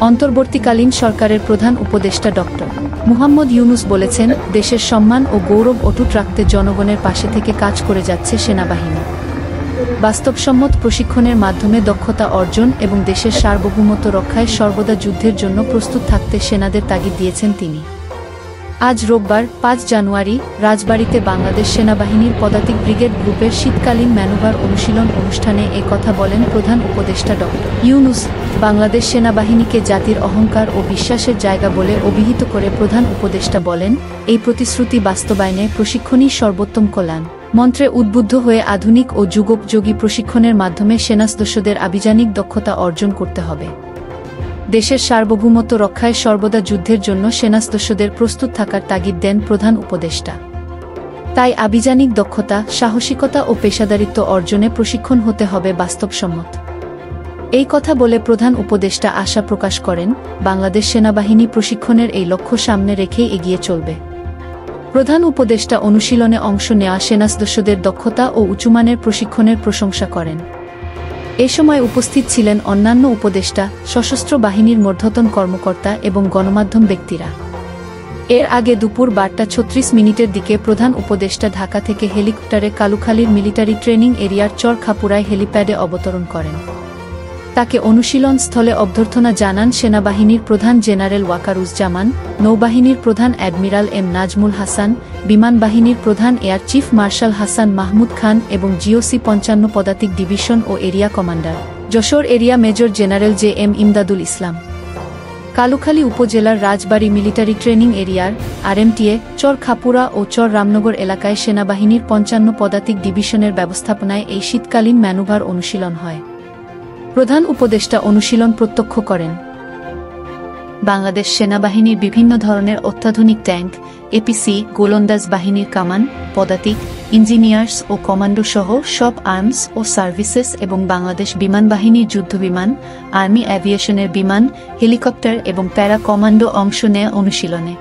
অন্তর্বর্তীকালীন সরকারের প্রধান উপদেষ্টা ডক্টর মুহাম্মদ ইউনূস বলেছেন, দেশের সম্মান ও গৌরব অটুট রাখতে জনগণের পাশে থেকে কাজ করে যাচ্ছে সেনাবাহিনী। বাস্তবসম্মত প্রশিক্ষণের মাধ্যমে দক্ষতা অর্জন এবং দেশের সার্বভৌমত্ব রক্ষায় সর্বদা যুদ্ধের জন্য প্রস্তুত থাকতে সেনাদের তাগিদ দিয়েছেন তিনি। আজ রোববার ৫ জানুয়ারি রাজবাড়ীতে বাংলাদেশ সেনাবাহিনীর পদাতিক ব্রিগেড গ্রুপের শীতকালীন ম্যানুভার অনুশীলন অনুষ্ঠানে এ কথা বলেন প্রধান উপদেষ্টা ডক্টর ইউনূস। বাংলাদেশ সেনাবাহিনীকে জাতির অহংকার ও বিশ্বাসের জায়গা বলে অভিহিত করে প্রধান উপদেষ্টা বলেন, এই প্রতিশ্রুতি বাস্তবায়নে প্রশিক্ষণই সর্বোত্তম কল্যাণ মন্ত্রে উদ্বুদ্ধ হয়ে আধুনিক ও যুগোপযোগী প্রশিক্ষণের মাধ্যমে সেনাসদস্যদের আভিযানিক দক্ষতা অর্জন করতে হবে। দেশের সার্বভৌমত্ব রক্ষায় সর্বদা যুদ্ধের জন্য সেনাসদস্যদের প্রস্তুত থাকার তাগিদ দেন প্রধান উপদেষ্টা। তাই আভিযানিক দক্ষতা, সাহসিকতা ও পেশাদারিত্ব অর্জনে প্রশিক্ষণ হতে হবে বাস্তবসম্মত। এই কথা বলে প্রধান উপদেষ্টা আশা প্রকাশ করেন, বাংলাদেশ সেনাবাহিনী প্রশিক্ষণের এই লক্ষ্য সামনে রেখেই এগিয়ে চলবে। প্রধান উপদেষ্টা অনুশীলনে অংশ নেওয়া সেনাসদস্যদের দক্ষতা ও উঁচুমানের প্রশিক্ষণের প্রশংসা করেন। এ সময় উপস্থিত ছিলেন অন্যান্য উপদেষ্টা, সশস্ত্র বাহিনীর ঊর্ধ্বতন কর্মকর্তা এবং গণমাধ্যম ব্যক্তিরা। এর আগে দুপুর 12:36 দিকে প্রধান উপদেষ্টা ঢাকা থেকে হেলিকপ্টারে কালুখালীর মিলিটারি ট্রেনিং এরিয়ার চর খাপুরায় হেলিপ্যাডে অবতরণ করেন। তাকে অনুশীলন স্থলে অভ্যর্থনা জানান সেনাবাহিনীর প্রধান জেনারেল ওয়াকারুজ্জামান, নৌবাহিনীর প্রধান অ্যাডমিরাল এম নাজমুল হাসান, বিমান বাহিনীর প্রধান air chief marshal Hasan Mahmud Khan এবং জিওসি ৫৫ পদাতিক ডিভিশন ও area commander Jessore area major general J M Imdadul Islam. Kalukhali উপজেলার রাজবাড়ী মিলিটারি ট্রেনিং এরিয়ার আরএমটিএ, চর খাপুরা ও চর রামনগর এলাকায় সেনাবাহিনীর ৫৫ পদাতিক ডিভিশনের ব্যবস্থাপনায় এই শীতকালীন ম্যানুভার অনুশীলন হয়। প্রধান উপদেষ্টা অনুশীলন প্রত্যক্ষ করেন। বাংলাদেশ সেনাবাহিনীর বিভিন্ন ধরনের অত্যাধুনিক ট্যাঙ্ক, এপিসি, গোলন্দাজ বাহিনীর কামান, পদাতিক, ইঞ্জিনিয়ার্স ও কমান্ডো সহ সব আর্মস ও সার্ভিসেস এবং বাংলাদেশ বিমান বাহিনীর যুদ্ধবিমান, আর্মি অ্যাভিয়েশনের বিমান, হেলিকপ্টার এবং প্যারা কমান্ডো অংশ নেয় অনুশীলনে।